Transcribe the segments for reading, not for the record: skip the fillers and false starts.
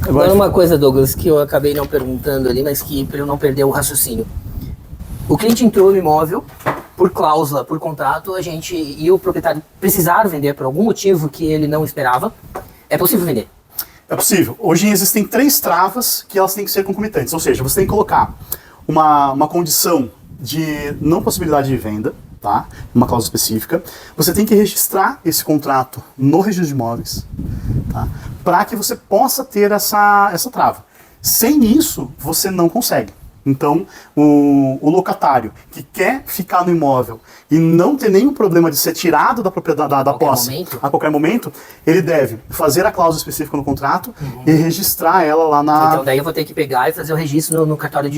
Agora uma coisa, Douglas, que eu acabei não perguntando ali, mas que para eu não perder o raciocínio. O cliente entrou no imóvel, por cláusula, por contrato, a gente e o proprietário precisaram vender por algum motivo que ele não esperava. É possível vender? É possível. Hoje existem 3 travas que elas têm que ser concomitantes, ou seja, você tem que colocar uma condição de não possibilidade de venda, tá? Uma cláusula específica. Você tem que registrar esse contrato no registro de imóveis, tá? Para que você possa ter essa trava. Sem isso, você não consegue. Então, o locatário que quer ficar no imóvel e não ter nenhum problema de ser tirado da propriedade da posse a qualquer momento, ele deve fazer a cláusula específica no contrato e registrar ela lá na... Então daí eu vou ter que pegar e fazer o registro no cartório.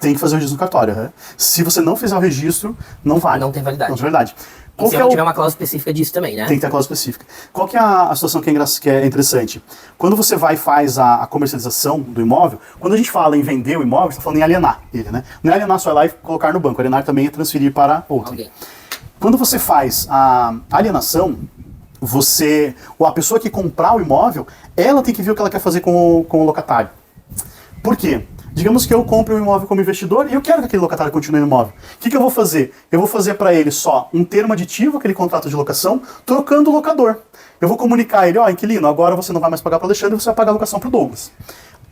Tem que fazer o registro no cartório. Né? Se você não fizer o registro, não vale. Não tem validade. Não tem validade. E se eu tiver uma cláusula específica disso também, né? Tem que ter a cláusula específica. Qual que é a situação que é interessante? Quando você vai e faz a comercialização do imóvel, quando a gente fala em vender o imóvel, você está falando em alienar ele, né? Não é alienar só ir lá e colocar no banco. Alienar também é transferir para outro. Okay. Quando você faz a alienação, a pessoa que comprar o imóvel, ela tem que ver o que ela quer fazer com o locatário. Por quê? Digamos que eu compre um imóvel como investidor e eu quero que aquele locatário continue no imóvel. O que eu vou fazer? Eu vou fazer para ele só um termo aditivo, aquele contrato de locação, trocando o locador. Eu vou comunicar a ele, ó, inquilino, agora você não vai mais pagar para o Alexandre, você vai pagar a locação para o Douglas.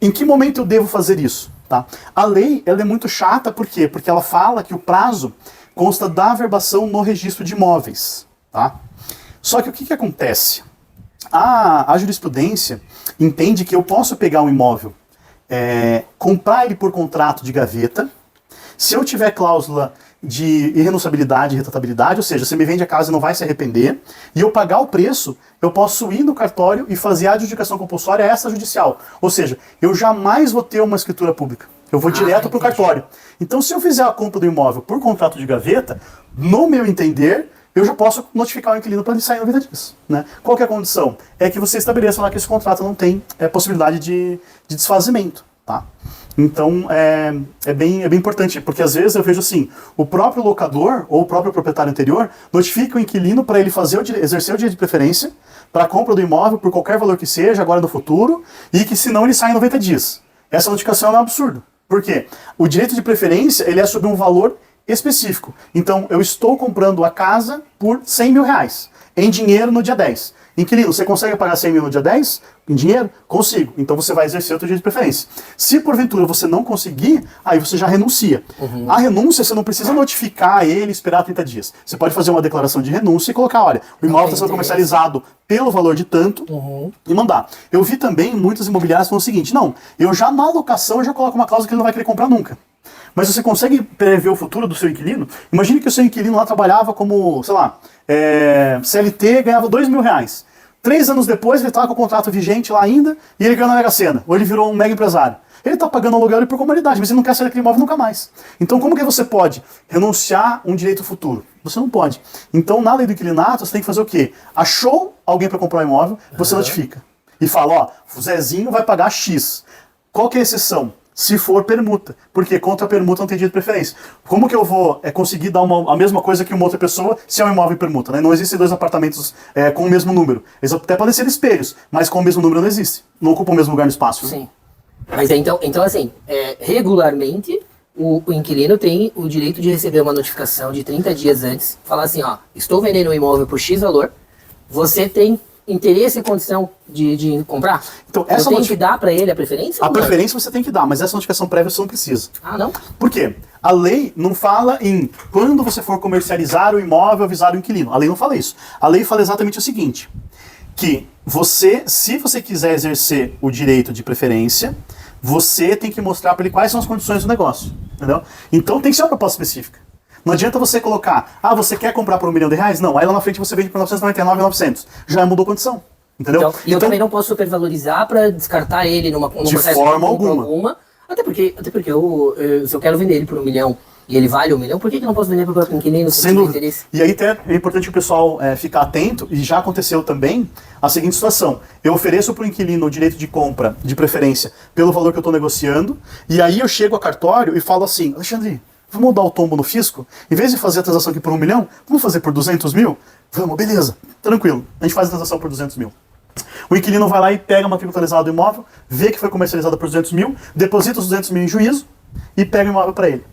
Em que momento eu devo fazer isso? Tá? A lei ela é muito chata, por quê? Porque ela fala que o prazo consta da averbação no registro de imóveis. Tá? Só que o que acontece? A jurisprudência entende que eu posso pegar um imóvel, comprar ele por contrato de gaveta, se eu tiver cláusula de irrenunciabilidade e retratabilidade, ou seja, você me vende a casa e não vai se arrepender, e eu pagar o preço, eu posso ir no cartório e fazer a adjudicação compulsória extrajudicial. Ou seja, eu jamais vou ter uma escritura pública. Eu vou direto para o cartório. Então, se eu fizer a compra do imóvel por contrato de gaveta, no meu entender, eu já posso notificar o inquilino para ele sair na vida disso. Né? Qual que é a condição? É que você estabeleça lá que esse contrato não tem possibilidade de desfazimento. Tá? Então, é bem importante, porque às vezes eu vejo assim, o próprio locador ou o próprio proprietário anterior notifica o inquilino para ele exercer o direito de preferência para a compra do imóvel por qualquer valor que seja, agora no futuro, e que senão ele sai em 90 dias. Essa notificação é um absurdo. Por quê? O direito de preferência ele é sobre um valor específico. Então, eu estou comprando a casa por 100 mil reais, em dinheiro no dia 10. Inquilino, você consegue pagar 100 mil no dia 10? Em dinheiro? Consigo. Então você vai exercer o seu direito de preferência. Se porventura você não conseguir, aí você já renuncia. A renúncia você não precisa notificar ele e esperar 30 dias. Você pode fazer uma declaração de renúncia e colocar, olha, o imóvel está sendo comercializado pelo valor de tanto e mandar. Eu vi também muitas imobiliárias falando o seguinte, não, eu já na locação eu já coloco uma cláusula que ele não vai querer comprar nunca. Mas você consegue prever o futuro do seu inquilino? Imagine que o seu inquilino lá trabalhava como, sei lá, CLT, ganhava 2 mil reais. 3 anos depois ele estava com o contrato vigente lá ainda e ele ganhou na Mega Sena, ou ele virou um mega empresário. Ele está pagando aluguel ali por comodidade, mas ele não quer sair daquele imóvel nunca mais. Então como que você pode renunciar um direito futuro? Você não pode. Então na lei do inquilinato você tem que fazer o quê? Achou alguém para comprar um imóvel, você notifica. E fala, ó, o Zezinho vai pagar X. Qual que é a exceção? Se for permuta, porque contra a permuta não tem direito de preferência. Como que eu vou conseguir dar a mesma coisa que uma outra pessoa se é um imóvel em permuta? Né? Não existem 2 apartamentos com o mesmo número. Eles até podem ser espelhos, mas com o mesmo número não existe. Não ocupam o mesmo lugar no espaço. Sim. Né? Mas então assim, regularmente o inquilino tem o direito de receber uma notificação de 30 dias antes, falar assim, ó, estou vendendo um imóvel por X valor, você tem interesse e condição de comprar? Então, essa eu tenho que dar para ele a preferência? A preferência você tem que dar, mas essa notificação prévia você não precisa. Ah, não? Por quê? A lei não fala em quando você for comercializar o imóvel, avisar o inquilino. A lei não fala isso. A lei fala exatamente o seguinte, que se você quiser exercer o direito de preferência, você tem que mostrar para ele quais são as condições do negócio. Entendeu? Então tem que ser uma proposta específica. Não adianta você colocar, você quer comprar por R$1 milhão? Não, aí lá na frente você vende por 999.900. Já mudou a condição, entendeu? Então, eu também não posso supervalorizar para descartar ele num processo de forma alguma. Até porque se eu quero vender ele por R$1 milhão e ele vale R$1 milhão, por que eu não posso vender para o próprio inquilino sem interesse? E aí até é importante o pessoal ficar atento, e já aconteceu também a seguinte situação. Eu ofereço para o inquilino o direito de compra, de preferência, pelo valor que eu estou negociando, e aí eu chego ao cartório e falo assim, Alexandre, vamos dar o tombo no fisco? Em vez de fazer a transação aqui por R$1 milhão, vamos fazer por 200 mil? Vamos, beleza, tranquilo. A gente faz a transação por 200 mil. O inquilino vai lá e pega a matrícula atualizada do imóvel, vê que foi comercializada por 200 mil, deposita os 200 mil em juízo e pega o imóvel para ele.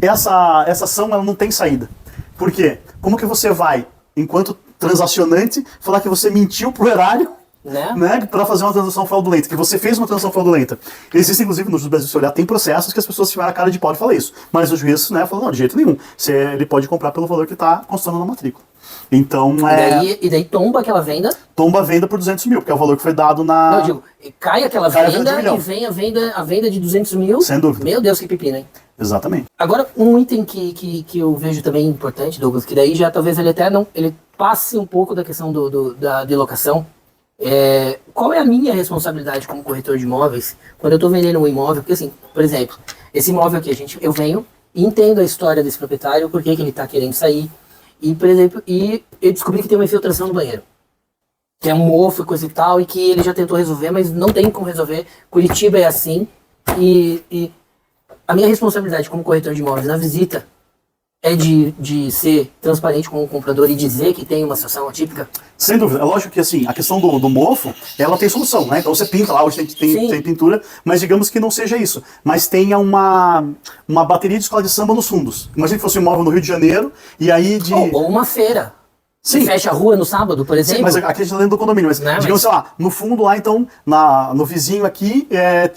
Essa ação ela não tem saída. Por quê? Como que você vai, enquanto transacionante, falar que você mentiu pro erário, né, para fazer uma transação fraudulenta, que você fez uma transação fraudulenta? Existem, inclusive, no juiz brasileiro, se olhar, tem processos que as pessoas tiveram a cara de pau de falar isso. Mas o juiz, né, falou, não, de jeito nenhum. Ele pode comprar pelo valor que está constando na matrícula. Então, e daí tomba aquela venda? Tomba a venda por 200 mil, porque é o valor que foi dado na... Não, eu digo, cai aquela venda e vem a venda de 200 mil. Sem dúvida. Meu Deus, que pepino, hein? Exatamente. Agora, um item que eu vejo também importante, Douglas, que daí já talvez ele até não... Ele passe um pouco da questão da locação. Qual é a minha responsabilidade como corretor de imóveis quando eu estou vendendo um imóvel? Porque assim, por exemplo, esse imóvel aqui, eu venho e entendo a história desse proprietário, por que ele está querendo sair. E, por exemplo, eu descobri que tem uma infiltração no banheiro. Que é um mofo e coisa e tal, e que ele já tentou resolver, mas não tem como resolver. Curitiba é assim. E a minha responsabilidade como corretor de imóveis na visita é de ser transparente com o comprador e dizer que tem uma situação atípica? Sem dúvida. É lógico que assim, a questão do mofo, ela tem solução, né? Então você pinta lá, hoje tem pintura, mas digamos que não seja isso. Mas tenha uma bateria de escola de samba nos fundos. Imagina que fosse um imóvel no Rio de Janeiro, e aí de... Ou uma feira. Sim. Fecha a rua no sábado, por exemplo. Sim, mas aqui a gente está dentro do condomínio. Mas, digamos, sei lá, no fundo lá, então, no vizinho aqui...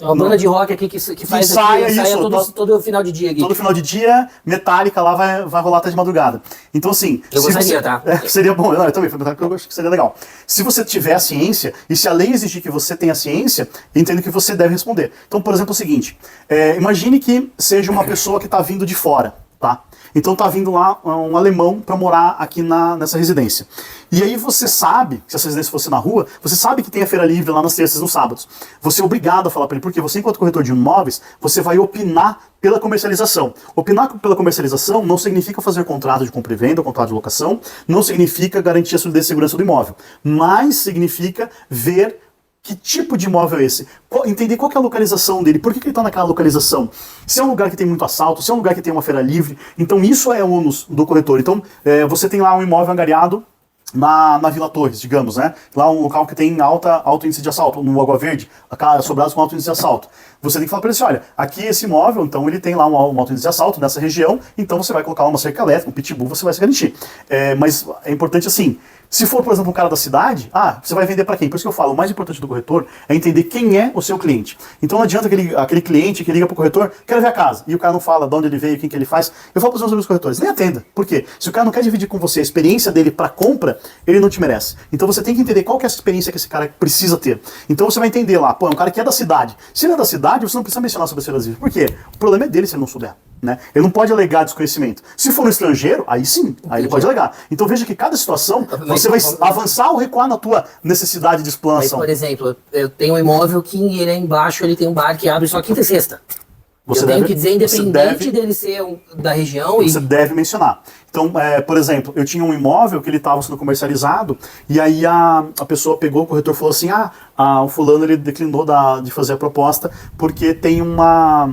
Uma banda de rock aqui que faz saia todo final de dia aqui. Todo final de dia, metálica lá vai rolar até de madrugada. Então, assim... Eu gostaria, tá? Seria bom. Eu também, porque eu acho que seria legal. Se você tiver a ciência, e se a lei exigir que você tenha ciência, entendo que você deve responder. Então, por exemplo, é o seguinte. Imagine que seja uma pessoa que está vindo de fora, tá? Então tá vindo lá um alemão para morar aqui nessa residência. E aí você sabe, se essa residência fosse na rua, você sabe que tem a feira livre lá nas terças e nos sábados. Você é obrigado a falar para ele, porque você, enquanto corretor de imóveis, você vai opinar pela comercialização. Opinar pela comercialização não significa fazer contrato de compra e venda, contrato de locação, não significa garantir a solidez e segurança do imóvel, mas significa ver que tipo de imóvel é esse? Entender qual que é a localização dele, por que ele está naquela localização. Se é um lugar que tem muito assalto, se é um lugar que tem uma feira livre, então isso é o ônus do corretor. Então você tem lá um imóvel angariado na Vila Torres, digamos, né? Lá um local que tem alto índice de assalto, no Água Verde, sobrados com alto índice de assalto. Você tem que falar para ele assim, olha, aqui esse imóvel, então ele tem lá um alto índice de assalto nessa região, então você vai colocar uma cerca elétrica, um pitbull, você vai se garantir. Mas é importante assim, se for, por exemplo, um cara da cidade, você vai vender para quem? Por isso que eu falo, o mais importante do corretor é entender quem é o seu cliente. Então não adianta aquele cliente que liga para o corretor, quero ver a casa, e o cara não fala de onde ele veio, quem que ele faz. Eu falo para os meus amigos corretores, nem atenda. Por quê? Se o cara não quer dividir com você a experiência dele para compra, ele não te merece. Então você tem que entender qual que é a experiência que esse cara precisa ter. Então você vai entender lá, é um cara que é da cidade. Se ele é da cidade, você não precisa mencionar sobre as feiras livres. Por quê? O problema é dele se ele não souber. Né? Ele não pode alegar desconhecimento. Se for um estrangeiro, aí sim, aí ele pode alegar. Então veja que cada situação, você vai avançar ou recuar na tua necessidade de explanação. Mas, por exemplo, eu tenho um imóvel que ele é embaixo, ele tem um bar que abre só quinta e sexta. Eu tenho que dizer, independente dele ser da região... Você deve mencionar. Então, por exemplo, eu tinha um imóvel que ele estava sendo comercializado, e aí a pessoa pegou, o corretor falou assim, o fulano ele declinou de fazer a proposta porque tem uma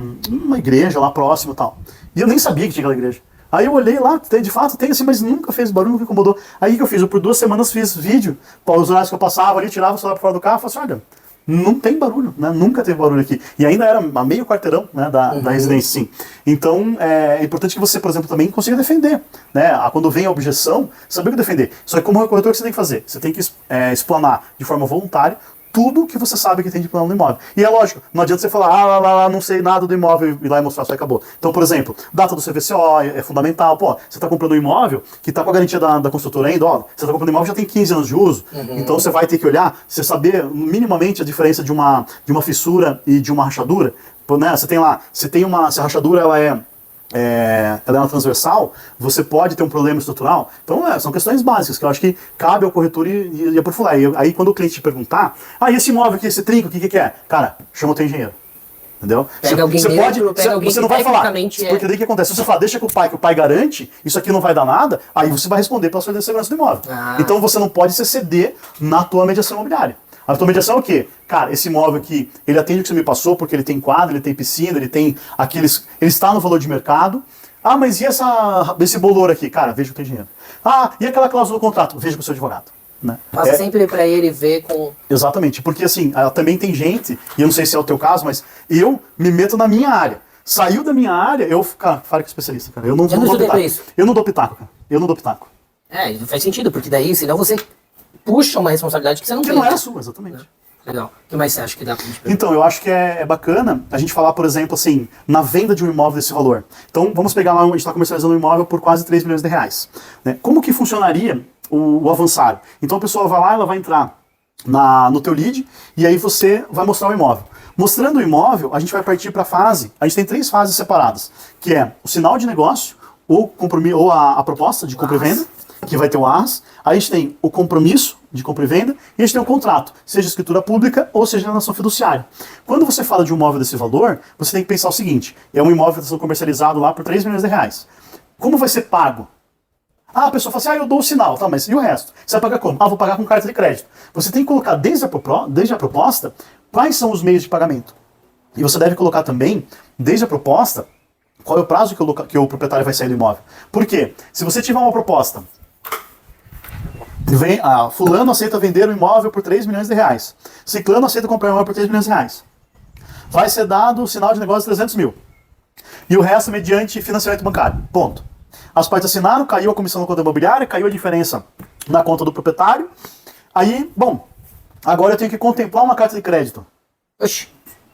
igreja lá próxima e tal. E eu nem sabia que tinha aquela igreja. Aí eu olhei lá, de fato tem assim, mas nunca fez barulho, nunca incomodou. Aí o que eu fiz? Eu por 2 semanas fiz vídeo, para os horários que eu passava ali, tirava o celular para fora do carro e falei assim, olha, não tem barulho, né? Nunca teve barulho aqui. E ainda era a meio quarteirão, né, da residência, sim. Então, é importante que você, por exemplo, também consiga defender. Né? Quando vem a objeção, saber o que defender. Só que como corretor, o que você tem que fazer? Você tem que explanar de forma voluntária tudo que você sabe que tem de plano no imóvel. E é lógico, não adianta você falar, não sei nada do imóvel e ir lá e mostrar, só acabou. Então, por exemplo, data do CVCO é fundamental. Pô, você está comprando um imóvel que está com a garantia da construtora ainda, você está comprando um imóvel que já tem 15 anos de uso, então você vai ter que olhar, você saber minimamente a diferença de uma fissura e de uma rachadura. Né? Se a rachadura ela é uma transversal, você pode ter um problema estrutural. Então, são questões básicas que eu acho que cabe ao corretor e aprofundar. Aí, quando o cliente te perguntar, esse imóvel aqui, esse trinco, o que é? Cara, chama o teu engenheiro. Entendeu? Pega alguém você não vai falar, porque daí o que acontece? Se você fala, deixa que o pai garante, isso aqui não vai dar nada, aí você vai responder pela sua segurança do imóvel. Então, você não pode se exceder na tua mediação imobiliária. A tua mediação é o quê? Cara, esse imóvel aqui, ele atende o que você me passou, porque ele tem quadra, ele tem piscina, ele tem aqueles... Ele está no valor de mercado. Mas e esse bolor aqui? Cara, veja que tem dinheiro. E aquela cláusula do contrato? Veja com o seu advogado. né? Passa sempre para ele ver com... Exatamente, porque assim, também tem gente, e eu não sei se é o teu caso, mas eu me meto na minha área. Saiu da minha área, eu falo com especialista, cara. Eu não dou pitaco. Eu não dou pitaco, cara. Eu não dou pitaco. Não faz sentido, porque daí, senão você puxa uma responsabilidade que você não tem. Que não é a sua, exatamente. Legal. O que mais você acha que dá pra gente perguntar? Então, eu acho que é bacana a gente falar, por exemplo, assim, na venda de um imóvel desse valor. Então, vamos pegar lá, a gente está comercializando um imóvel por quase 3 milhões de reais. Né? Como que funcionaria o avançar? Então, a pessoa vai lá, ela vai entrar no teu lead, e aí você vai mostrar o imóvel. Mostrando o imóvel, a gente vai partir para a fase, a gente tem 3 fases separadas, que é o sinal de negócio, ou a proposta de compra e venda, que vai ter o ARS, aí a gente tem o compromisso de compra e venda, e a gente tem o contrato, seja escritura pública ou seja alienação fiduciária. Quando você fala de um imóvel desse valor, você tem que pensar o seguinte, é um imóvel que está sendo comercializado lá por 3 milhões de reais. Como vai ser pago? A pessoa fala assim, eu dou o sinal, tá, mas e o resto? Você vai pagar como? Vou pagar com carta de crédito. Você tem que colocar desde a proposta quais são os meios de pagamento. E você deve colocar também, desde a proposta, qual é o prazo que o proprietário vai sair do imóvel. Por quê? Se você tiver uma proposta, fulano aceita vender o imóvel por 3 milhões de reais, ciclano aceita comprar o imóvel por 3 milhões de reais, vai ser dado o sinal de negócio de 300 mil. E o resto mediante financiamento bancário. Ponto. As partes assinaram, caiu a comissão na conta imobiliária, caiu a diferença na conta do proprietário. Aí, bom, agora eu tenho que contemplar uma carta de crédito. Oxi.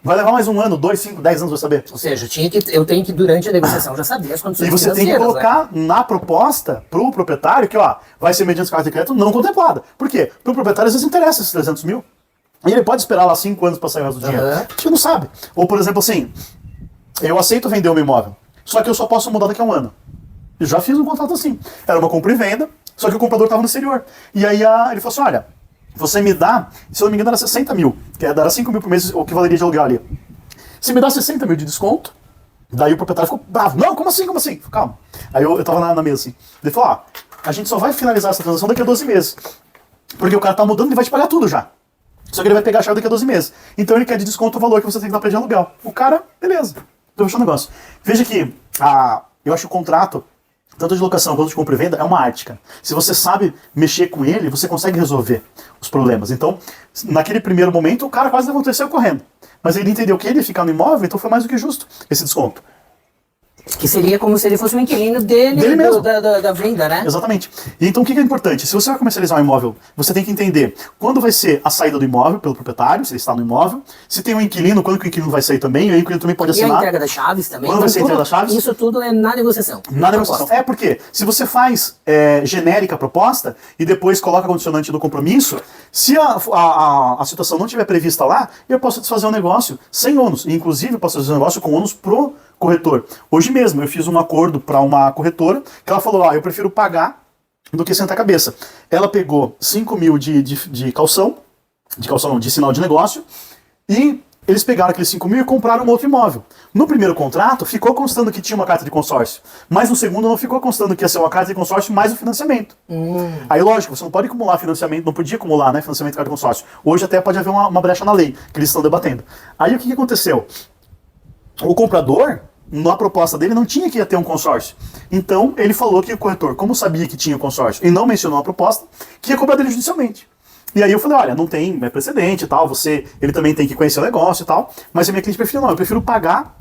Vai levar mais 1 ano, 2, 5, 10 anos pra saber. Ou seja, eu tenho que, durante a negociação, já saber as condições financeiras. E você tem que colocar na proposta pro proprietário que, vai ser mediante carta de crédito não contemplada. Por quê? Pro proprietário às vezes interessa esses 300 mil. E ele pode esperar lá 5 anos pra sair o resto do dinheiro. A gente não sabe. Ou, por exemplo, assim, eu aceito vender o meu imóvel, só que eu só posso mudar daqui a 1 ano. Eu já fiz um contrato assim. Era uma compra e venda, só que o comprador estava no exterior. E aí ele falou assim, olha, você me dá, se eu não me engano era 60 mil, que era 5 mil por mês o que valeria de aluguel ali. Você me dá 60 mil de desconto, daí o proprietário ficou bravo. Não, como assim, como assim? Calma. Aí eu tava na mesa assim. Ele falou, a gente só vai finalizar essa transação daqui a 12 meses. Porque o cara tá mudando e vai te pagar tudo já. Só que ele vai pegar a chave daqui a 12 meses. Então ele quer de desconto o valor que você tem que dar pra ele de aluguel. O cara, beleza. Então fechou o negócio. Veja que eu acho o contrato, tanto de locação quanto de compra e venda, é uma arte, cara. Se você sabe mexer com ele, você consegue resolver os problemas. Então, naquele primeiro momento, o cara quase levantou e saiu correndo. Mas ele entendeu que ele ia ficar no imóvel, então foi mais do que justo esse desconto. Que seria como se ele fosse um inquilino dele mesmo. Da venda, né? Exatamente. E então o que é importante? Se você vai comercializar um imóvel, você tem que entender quando vai ser a saída do imóvel pelo proprietário, se ele está no imóvel, se tem um inquilino, quando que o inquilino vai sair também, e aí o inquilino também pode assinar. E a entrega das chaves também. Quando vai ser a entrega das chaves? Isso tudo é na negociação. Na negociação. Porque se você faz genérica a proposta e depois coloca a condicionante do compromisso, se a situação não estiver prevista lá, eu posso desfazer um negócio sem ônus. E, inclusive, eu posso fazer um negócio com ônus pro corretor. Hoje mesmo eu fiz um acordo para uma corretora que ela falou, eu prefiro pagar do que sentar a cabeça. Ela pegou 5 mil de calção, de sinal de negócio, e eles pegaram aqueles 5 mil e compraram um outro imóvel. No primeiro contrato ficou constando que tinha uma carta de consórcio, mas no segundo não ficou constando que ia ser uma carta de consórcio mais o financiamento. Aí lógico, você não pode acumular financiamento, não podia acumular, né, financiamento e carta de consórcio. Hoje até pode haver uma brecha na lei, que eles estão debatendo. Aí o que aconteceu? O comprador, na proposta dele, não tinha que ia ter um consórcio. Então, ele falou que o corretor, como sabia que tinha o consórcio e não mencionou a proposta, que ia cobrar dele judicialmente. E aí eu falei, olha, não tem precedente e tal, ele também tem que conhecer o negócio e tal, mas a minha cliente preferiu, eu prefiro pagar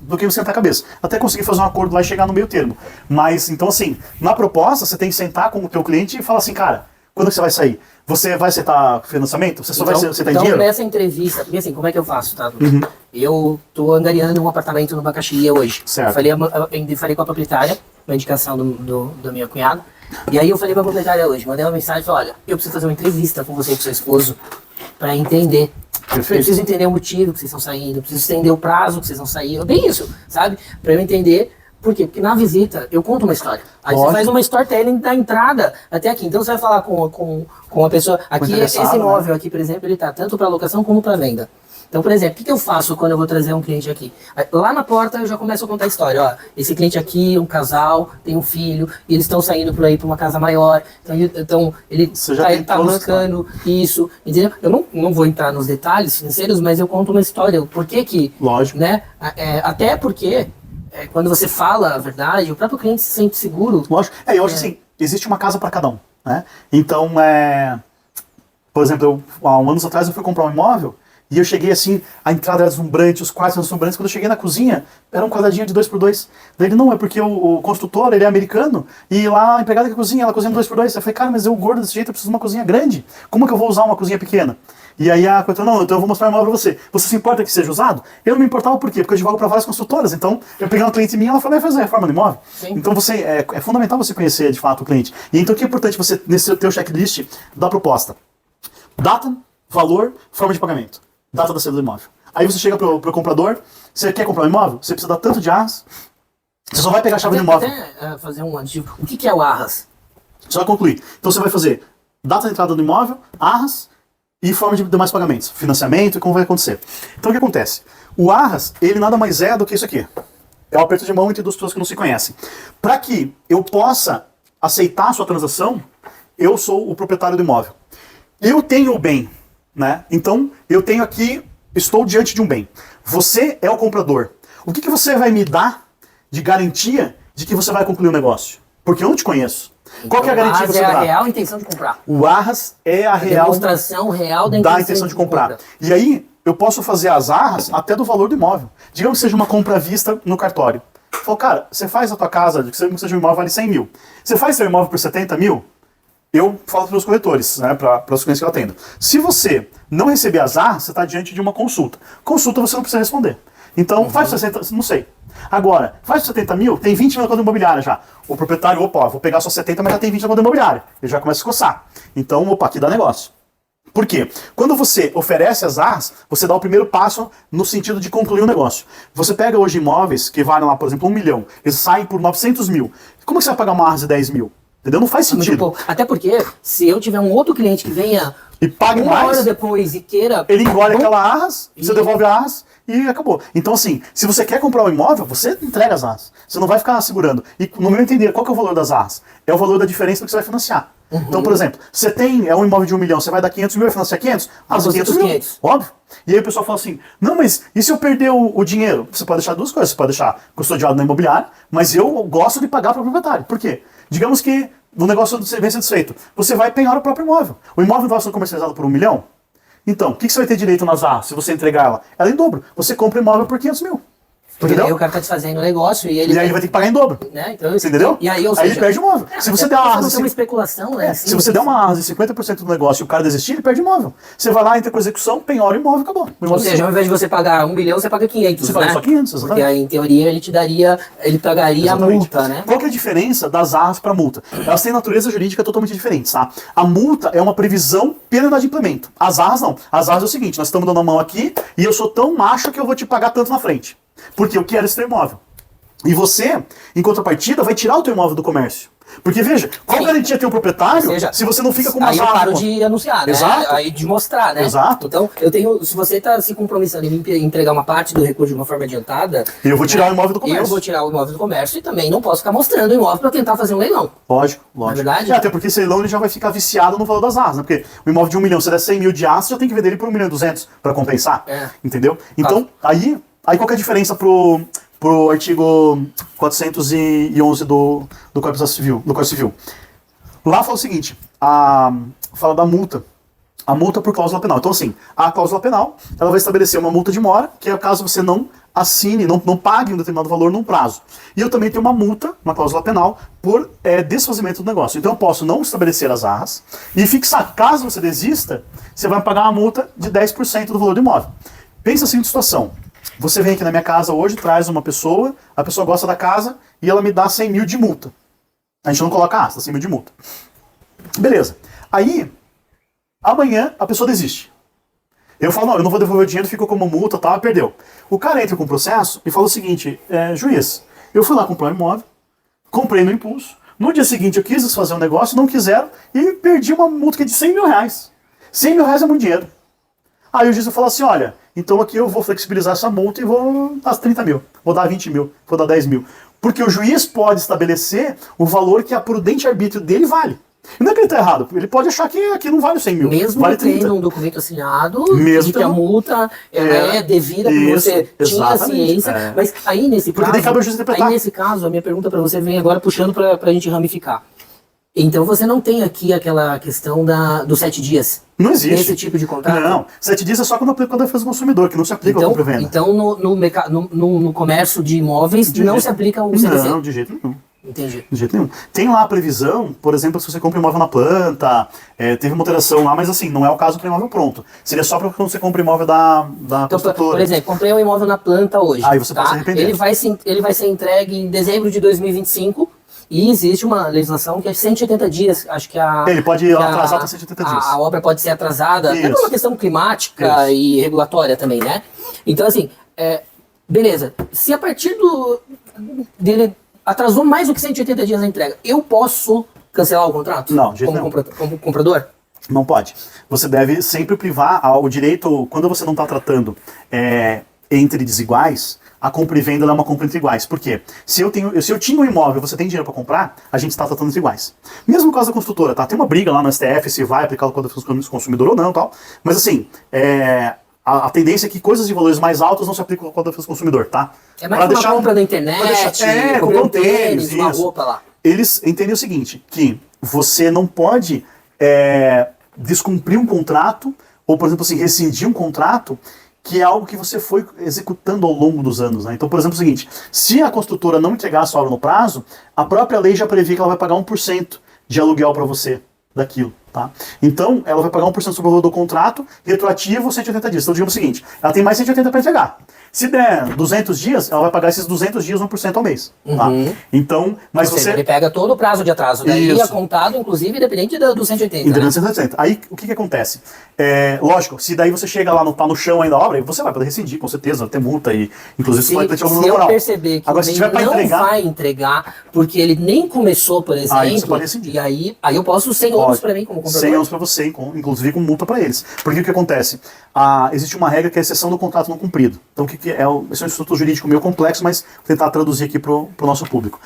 do que você sentar a cabeça. Até conseguir fazer um acordo lá e chegar no meio termo. Mas, então assim, na proposta, você tem que sentar com o teu cliente e falar assim, cara, quando que você vai sair? Você vai aceitar financiamento? Você só vai aceitar dinheiro? Então, nessa entrevista, porque assim, como é que eu faço, tá? Eu tô angariando um apartamento no Bacaxia hoje. Certo. Falei com a proprietária, uma indicação da minha cunhada. E aí eu falei com a proprietária hoje, mandei uma mensagem e falei, olha, eu preciso fazer uma entrevista com você e com seu esposo pra entender. Perfeito. Eu preciso entender o motivo que vocês estão saindo, eu preciso entender o prazo que vocês estão saindo, bem isso, sabe? Pra eu entender. Por quê? Porque na visita eu conto uma história. Aí você faz uma storytelling da entrada até aqui. Então você vai falar com uma pessoa. Aqui, esse imóvel aqui, por exemplo, ele tá tanto para locação como para venda. Então, por exemplo, o que eu faço quando eu vou trazer um cliente aqui? Lá na porta eu já começo a contar a história. Ó, esse cliente aqui, um casal, tem um filho, e eles estão saindo por aí para uma casa maior. Então ele tá buscando isso. Entendeu? Eu não vou entrar nos detalhes financeiros, mas eu conto uma história. Por que que... Lógico. Né? Até porque... quando você fala a verdade, o próprio cliente se sente seguro. Lógico. Eu acho assim, existe uma casa para cada um, né? Então, Por exemplo, há um ano atrás eu fui comprar um imóvel e eu cheguei assim, a entrada era deslumbrante, os quartos eram deslumbrantes. Quando eu cheguei na cozinha, era um quadradinho de 2x2. Daí ele, não, é porque o construtor, ele é americano e lá a empregada que cozinha, ela cozinha 2x2. Eu falei, cara, mas eu gordo desse jeito, eu preciso de uma cozinha grande. Como que eu vou usar uma cozinha pequena? E aí a coisa, não, então eu vou mostrar um imóvel pra você. Você se importa que seja usado? Eu não me importava por quê? Porque eu divulgo para várias construtoras. Então, eu peguei uma cliente minha, ela foi lá fazer a reforma do imóvel. Sim. Então, é fundamental você conhecer, de fato, o cliente. E então, o que é importante você, nesse teu checklist da proposta? Data, valor, forma de pagamento. Data da saída do imóvel. Aí você chega pro comprador, você quer comprar um imóvel? Você precisa dar tanto de arras, você só vai pegar a chave do imóvel. Até fazer um aditivo. O que é o arras? Só concluir. Então, você vai fazer data de entrada do imóvel, arras, e forma de demais pagamentos, financiamento e como vai acontecer. Então o que acontece? O arras, ele nada mais é do que isso aqui. É um aperto de mão entre duas pessoas que não se conhecem. Para que eu possa aceitar a sua transação, eu sou o proprietário do imóvel. Eu tenho o bem, né? Então eu tenho aqui, estou diante de um bem. Você é o comprador. O que você vai me dar de garantia de que você vai concluir o negócio? Porque eu não te conheço. Então, qual que é a garantia que você dá? O arras é a real intenção de comprar. O arras é a real demonstração real da intenção de comprar. E aí, eu posso fazer as arras até do valor do imóvel. Digamos que seja uma compra à vista no cartório. Falou, cara, você faz a tua casa, que seja um imóvel vale 100 mil. Você faz seu imóvel por 70 mil? Eu falo para os corretores, né, para os clientes que eu atendo. Se você não receber as arras, você está diante de uma consulta. Consulta você não precisa responder. Então, faz 60, não sei. Agora, faz 70 mil, tem 20 mil na conta imobiliária já. O proprietário, opa, vou pegar só 70, mas já tem 20 na conta imobiliária. Ele já começa a se coçar. Então, opa, aqui dá negócio. Por quê? Quando você oferece as arras, você dá o primeiro passo no sentido de concluir o negócio. Você pega hoje imóveis que valem lá, por exemplo, 1 milhão, eles saem por 900 mil. Como que você vai pagar uma arras de 10 mil? Entendeu? Não faz sentido. Até porque, se eu tiver um outro cliente que venha e pague uma hora depois e queira... Ele engole aquela arras, você devolve a arras e acabou. Então, assim, se você quer comprar um imóvel, você entrega as arras. Você não vai ficar segurando. E, no meu entender, qual que é o valor das arras? É o valor da diferença do que você vai financiar. Então, por exemplo, você tem um imóvel de 1 milhão, você vai dar 500 mil e financiar 500? Ah, você 500 mil. 500. Óbvio. E aí o pessoal fala assim, não, mas e se eu perder o dinheiro? Você pode deixar duas coisas. Você pode deixar custodiado na imobiliária, mas eu gosto de pagar para o proprietário. Por quê? Digamos que no negócio bem satisfeito, você vai penhar o próprio imóvel. O imóvel vai ser comercializado por 1 milhão? Então, o que você vai ter direito nas arras se você entregar ela? Ela é em dobro. Você compra o imóvel por 500 mil. Porque aí o cara tá desfazendo o negócio e ele... E aí ele vai ter que pagar em dobro. Né? Então, entendeu? E aí, ele perde o imóvel. Se você der uma arras... uma especulação, né? Se você der uma arras de 50% do negócio e o cara desistir, ele perde o imóvel. Você vai lá, entra com execução, penhora o imóvel, acabou. Ou seja, ao invés de você pagar 1 bilhão, você paga 500, Você paga só 500, exatamente. Porque aí, em teoria, ele pagaria exatamente. A multa, né? Qual que é a diferença das arras para multa? Elas têm natureza jurídica totalmente diferente, tá? A multa é uma previsão pela inadimplemento. As arras não. As arras é o seguinte, nós estamos dando a mão aqui e eu sou tão macho que eu vou te pagar tanto na frente. Porque eu quero esse teu imóvel. E você, em contrapartida, vai tirar o teu imóvel do comércio. Porque veja, qual garantia tem um proprietário se você não fica com uma arras? Aí eu paro de anunciar, né? Exato. Aí de mostrar, né? Exato. Então, se você está se compromissando em me entregar uma parte do recurso de uma forma adiantada... Eu vou tirar o imóvel do comércio. Eu vou tirar o imóvel do comércio e também não posso ficar mostrando o imóvel para tentar fazer um leilão. Lógico. Na verdade? Até porque esse leilão ele já vai ficar viciado no valor das arras, né? Porque o imóvel de 1 milhão, se der 100 mil de arras, você já tem que vender ele por 1 milhão e 200 para compensar. Entendeu? Então, aí qual que é a diferença pro artigo 411 do Código Civil, Lá fala o seguinte, fala da multa. A multa por cláusula penal. Então, assim, a cláusula penal, ela vai estabelecer uma multa de mora, que é caso você não assine, não pague um determinado valor num prazo. E eu também tenho uma multa, uma cláusula penal, por desfazimento do negócio. Então eu posso não estabelecer as arras e fixar, caso você desista, você vai pagar uma multa de 10% do valor do imóvel. Pensa assim, situação. Você vem aqui na minha casa hoje, traz uma pessoa, a pessoa gosta da casa e ela me dá 100 mil de multa. A gente não coloca a asta, 100 mil de multa. Beleza. Aí, amanhã a pessoa desiste. Eu falo, não, eu não vou devolver o dinheiro, ficou como multa, tal, perdeu. O cara entra com o processo e fala o seguinte, juiz, eu fui lá comprar um imóvel, comprei no impulso, no dia seguinte eu quis fazer um negócio, não quiseram, e perdi uma multa que é de 100 mil reais. 100 mil reais é muito dinheiro. Aí o juiz fala assim, olha, então aqui eu vou flexibilizar essa multa e vou dar 30 mil, vou dar 20 mil, vou dar 10 mil. Porque o juiz pode estabelecer o valor que a prudente arbítrio dele vale. E não é que ele está errado, ele pode achar que aqui não vale 100 mil, mesmo vale tendo um documento assinado, de que a multa é devida, porque você tinha ciência, mas aí nesse caso, a minha pergunta para você vem agora puxando para a gente ramificar. Então você não tem aqui aquela questão dos 7 dias. Não existe. Nesse tipo de contrato? Não, 7 dias é só quando aplica a defesa do consumidor, que não se aplica Então, ao compra e venda. então no comércio de imóveis não se aplica o CDC? Não, de jeito nenhum. Entendi. De jeito nenhum. Tem lá a previsão, por exemplo, se você compra imóvel na planta, teve uma alteração lá, mas assim, não é o caso para imóvel pronto. Seria só para quando você compra imóvel da Então, construtora. por exemplo, comprei um imóvel na planta hoje. Aí você pode se tá? arrepender. Ele vai ser entregue em dezembro de 2025 e existe uma legislação que é 180 dias. Acho que Ele pode atrasar até 180 dias. A obra pode ser atrasada, até por Isso. uma questão climática e regulatória também, né? Então, assim, beleza. Se a partir dele atrasou mais do que 180 dias a entrega, eu posso cancelar o contrato? Não, de jeito nenhum. Como comprador? Não pode. Você deve sempre privar o direito, quando você não está tratando entre desiguais, a compra e venda é uma compra entre iguais. Por quê? Se eu tinha um imóvel e você tem dinheiro para comprar, a gente está tratando entre iguais. Mesmo no caso da construtora, tá? Tem uma briga lá no STF se vai aplicar o Código do Consumidor ou não, tal. Mas assim, a tendência é que coisas de valores mais altos não se aplicam ao Código do Consumidor, tá? É mais uma compra da internet, comprar um tênis, uma roupa lá. Eles entendem o seguinte, que você não pode descumprir um contrato, ou, por exemplo, assim, rescindir um contrato, que é algo que você foi executando ao longo dos anos, né? Então, por exemplo, é o seguinte, se a construtora não entregar a sua obra no prazo, a própria lei já prevê que ela vai pagar 1% de aluguel para você daquilo, tá? Então, ela vai pagar 1% sobre o valor do contrato, retroativo 180 dias. Então, digamos o seguinte, ela tem mais 180 para entregar. Se der 200 dias, ela vai pagar esses 200 dias 1% ao mês, tá? Então, mas Ou seja, ele pega todo o prazo de atraso, daí é contado, inclusive, independente do 180, independente do 180. Aí, o que acontece? Lógico, se daí você chega lá, tá no chão ainda a obra, você vai poder rescindir, com certeza, vai ter multa e, inclusive, você vai ter se eu perceber que agora, se tiver pra não entregar, vai entregar, porque ele nem começou, por exemplo, aí você pode rescindir. E aí eu posso 100 ônus para mim como comprador. 100 ônus para você, inclusive com multa para eles. Porque o que acontece? Existe uma regra que é a exceção do contrato não cumprido. Então, esse é um instituto jurídico meio complexo, mas vou tentar traduzir aqui para o nosso público.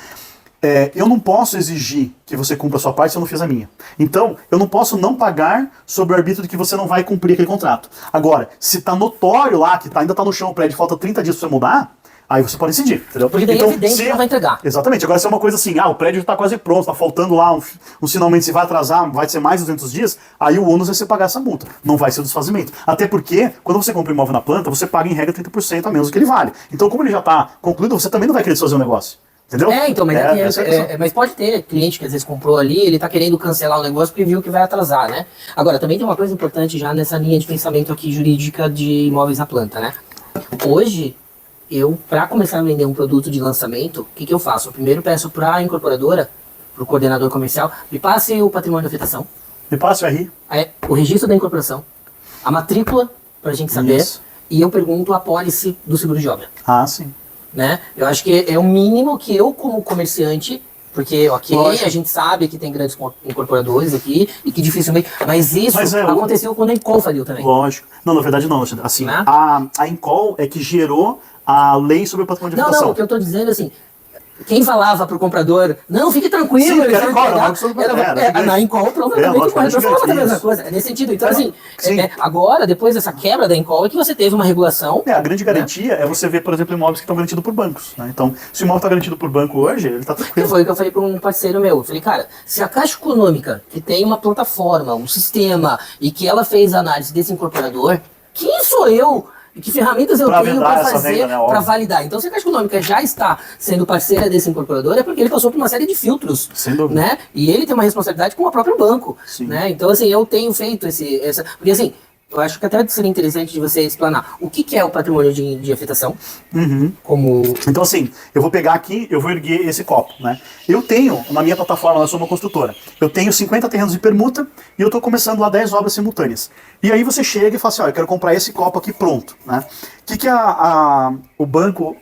Eu não posso exigir que você cumpra a sua parte se eu não fiz a minha. Então, eu não posso não pagar sob o arbítrio de que você não vai cumprir aquele contrato. Agora, se está notório lá, que ainda está no chão o prédio, falta 30 dias para você mudar, aí você pode decidir, entendeu? Porque daí é evidente que não vai entregar. Exatamente. Agora, se é uma coisa assim, o prédio está quase pronto, está faltando lá um finalmente, se vai atrasar, vai ser mais de 200 dias, aí o ônus é você pagar essa multa. Não vai ser o desfazimento. Até porque, quando você compra imóvel na planta, você paga em regra 30% a menos do que ele vale. Então, como ele já está concluído, você também não vai querer desfazer o negócio. Entendeu? Então, mas pode ter cliente que às vezes comprou ali, ele tá querendo cancelar o negócio porque viu que vai atrasar, né? Agora, também tem uma coisa importante já nessa linha de pensamento aqui jurídica de imóveis na planta, né? Hoje, para começar a vender um produto de lançamento, o que eu faço? Eu primeiro peço para a incorporadora, para o coordenador comercial, me passe o patrimônio de afetação. Me passe o RI. O registro da incorporação, a matrícula, para a gente saber, e eu pergunto a apólice do seguro de obra. Sim. Né? Eu acho que é o mínimo que eu, como comerciante, porque, Lógico. a gente sabe que tem grandes incorporadores aqui e que dificilmente. Mas isso aconteceu quando a Encol faliu também. Lógico. Não, na verdade não, Alexandre. Assim, Né? a Encol é que gerou a lei sobre o patrimônio de habitação. Não, o que eu tô dizendo assim. Quem falava pro comprador, não, fique tranquilo, Sim, ele vai entregar. na Encol, provavelmente o corretor falava a mesma coisa. É nesse sentido. Então, assim, agora, depois dessa quebra da Encol, é que você teve uma regulação. A grande garantia é você ver, por exemplo, imóveis que estão garantidos por bancos. Né? Então, se o imóvel está garantido por banco hoje, ele está tranquilo. Foi o que eu falei para um parceiro meu. Eu falei, cara, se a Caixa Econômica, que tem uma plataforma, um sistema, e que ela fez a análise desse incorporador, quem sou eu? E que ferramentas eu tenho para fazer, para validar? Então, se a Caixa Econômica já está sendo parceira desse incorporador, é porque ele passou por uma série de filtros. Sem dúvida. Né? E ele tem uma responsabilidade com o próprio banco. Né? Então, assim, eu tenho feito essa... Porque, assim, eu acho que até seria interessante de você explanar o que é o patrimônio de afetação. Então, assim, eu vou pegar aqui, eu vou erguer esse copo, né? Eu tenho, na minha plataforma, eu sou uma construtora, eu tenho 50 terrenos de permuta e eu estou começando lá 10 obras simultâneas. E aí você chega e fala assim, eu quero comprar esse copo aqui pronto, né? O que o banco,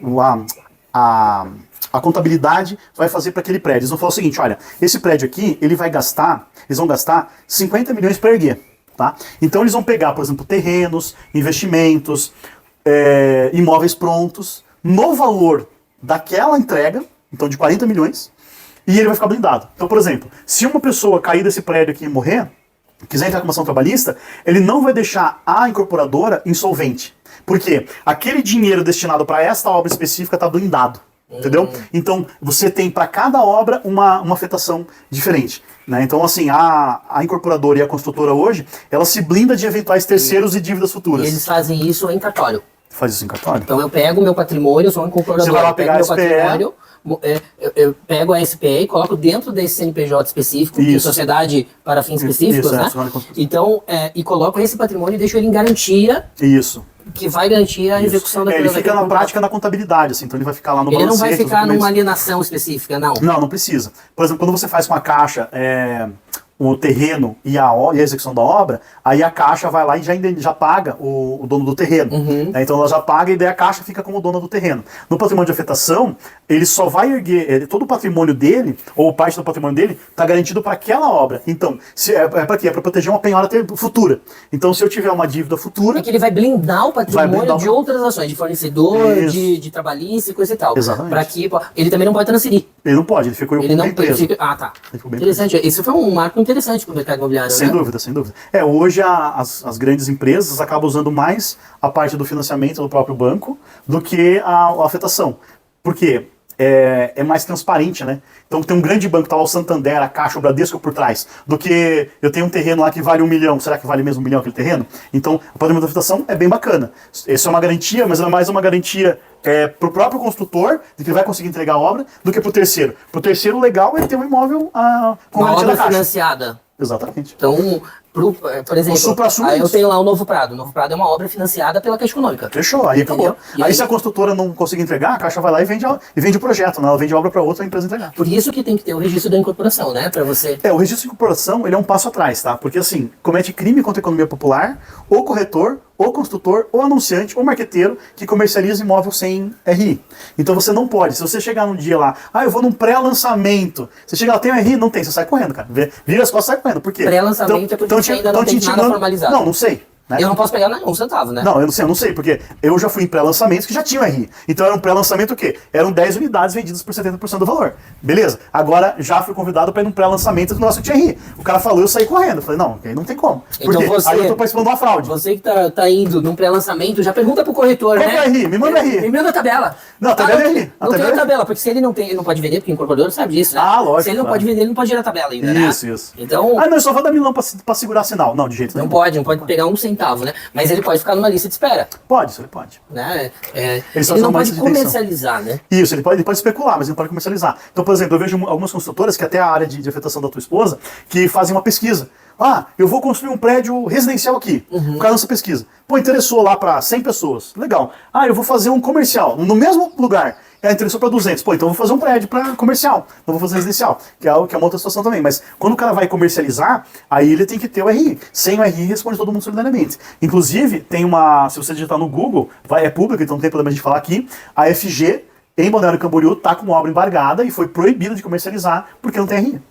a contabilidade vai fazer para aquele prédio? Eles vão falar o seguinte, olha, esse prédio aqui, eles vão gastar 50 milhões para erguer. Tá? Então eles vão pegar, por exemplo, terrenos, investimentos, imóveis prontos, no valor daquela entrega, então de 40 milhões, e ele vai ficar blindado. Então, por exemplo, se uma pessoa cair desse prédio aqui e morrer, quiser entrar com uma ação trabalhista, ele não vai deixar a incorporadora insolvente. Por quê? Aquele dinheiro destinado para esta obra específica está blindado. Entendeu? Então, você tem para cada obra uma afetação diferente. Né? Então, assim, a incorporadora e a construtora hoje, ela se blinda de eventuais terceiros e dívidas futuras. E eles fazem isso em cartório. Faz isso em cartório? Então eu pego o meu patrimônio, eu sou um incorporador, Você vai lá eu pego pegar meu a SPE. patrimônio, eu pego a SPE e coloco dentro desse CNPJ específico, que é Isso. Sociedade para Fins Específicos, Isso, né? Então, e coloco esse patrimônio e deixo ele em garantia, Isso. que vai garantir a execução Ele daquilo. fica na prática na contabilidade, assim, então ele vai ficar lá no Ele não vai balancete, ficar nos documentos. numa alienação específica, não. Não precisa. Por exemplo, quando você faz com a Caixa o terreno e a execução da obra, aí a Caixa vai lá e já paga o dono do terreno. Né? Então ela já paga e daí a Caixa fica como dona do terreno. No patrimônio de afetação, ele só vai erguer, todo o patrimônio dele, ou parte do patrimônio dele, está garantido para aquela obra. Então, para quê? É para proteger uma penhora futura. Então, se eu tiver uma dívida futura... É que ele vai blindar o patrimônio blindar de outras ações, de fornecedor, de trabalhista e coisa e tal. Exatamente. Para que ele também não pode transferir. Ele não pode, ele ficou Ele não preso. fica. Ah, tá. Ficou bem Interessante. Isso foi um marco interessante para o mercado imobiliário, Sem né? dúvida, sem dúvida. Hoje as grandes empresas acabam usando mais a parte do financiamento do próprio banco do que a afetação. Por quê? É mais transparente, né? Então tem um grande banco, tá lá o Santander, a Caixa, o Bradesco por trás, do que eu tenho um terreno lá que vale 1 milhão, será que vale mesmo 1 milhão aquele terreno? Então o patrimônio da afetação é bem bacana. Isso é uma garantia, mas é mais uma garantia para o próprio construtor, de que ele vai conseguir entregar a obra, do que para o terceiro. Para o terceiro, o legal é ter um imóvel com Uma garantia da obra Caixa. financiada. Exatamente. Então, por exemplo, supra-sumo aí eu isso. tenho lá o Novo Prado. O Novo Prado é uma obra financiada pela Caixa Econômica. Fechou, aí acabou. Entendeu? E Aí aí- se a construtora não conseguir entregar, a Caixa vai lá e vende o projeto, né? Ela vende a obra para outra empresa entregar. Por isso que tem que ter o registro da incorporação, né? Para você. O registro de incorporação, ele é um passo atrás, tá? Porque assim, comete crime contra a economia popular, ou corretor, ou construtor, ou anunciante, ou marqueteiro que comercializa imóvel sem RI. Então você não pode. Se você chegar num dia lá, eu vou num pré-lançamento. Você chega lá, tem um RI? Não tem, você sai correndo, cara. Vira as costas e sai correndo. Por quê? Pré-lançamento é porque você ainda não tem nada formalizado. Não sei. Né? Eu não posso pegar um centavo, né? Não, eu não sei, porque eu já fui em pré-lançamentos que já tinham RI. Então era um pré-lançamento o quê? Eram 10 unidades vendidas por 70% do valor. Beleza. Agora já fui convidado para ir num pré-lançamento do nosso que tinha RI. O cara falou, eu saí correndo. Eu falei, não, aí não tem como. Então Porque você- aí eu tô participando de uma fraude. Você que tá indo num pré-lançamento, já pergunta pro corretor, Qual né? que é RI? Me manda RI. Me manda a tabela. Não, a tabela é RI. A Não tem tabela a é tabela, porque se ele não tem, ele não pode vender, porque o incorporador sabe disso, né? Ah, lógico, Se ele não claro. pode vender, ele não pode gerar tabela ainda, né? Isso. Então, Não, eu só vou dar milão pra segurar sinal. Não, de jeito não nenhum. pode pegar um centavo, né? Mas ele pode ficar numa lista de espera, Pode, isso ele pode. né? Eles só Ele são não mais pode de intenção. comercializar, né? Isso, ele pode especular, mas ele não pode comercializar. Então, por exemplo, eu vejo algumas construtoras, que até a área de afetação da tua esposa, que fazem uma pesquisa. Eu vou construir um prédio residencial aqui. O cara lança pesquisa. Pô, interessou lá para 100 pessoas. Legal. Eu vou fazer um comercial no mesmo lugar. Interessou para 200. Pô, então eu vou fazer um prédio para comercial. Não vou fazer residencial. Que é uma outra situação também. Mas quando o cara vai comercializar, aí ele tem que ter o RI. Sem o RI, responde todo mundo solidariamente. Inclusive, tem se você digitar no Google, é público, então não tem problema de falar aqui, a FG, em Balneário Camboriú, tá com uma obra embargada e foi proibida de comercializar porque não tem RI.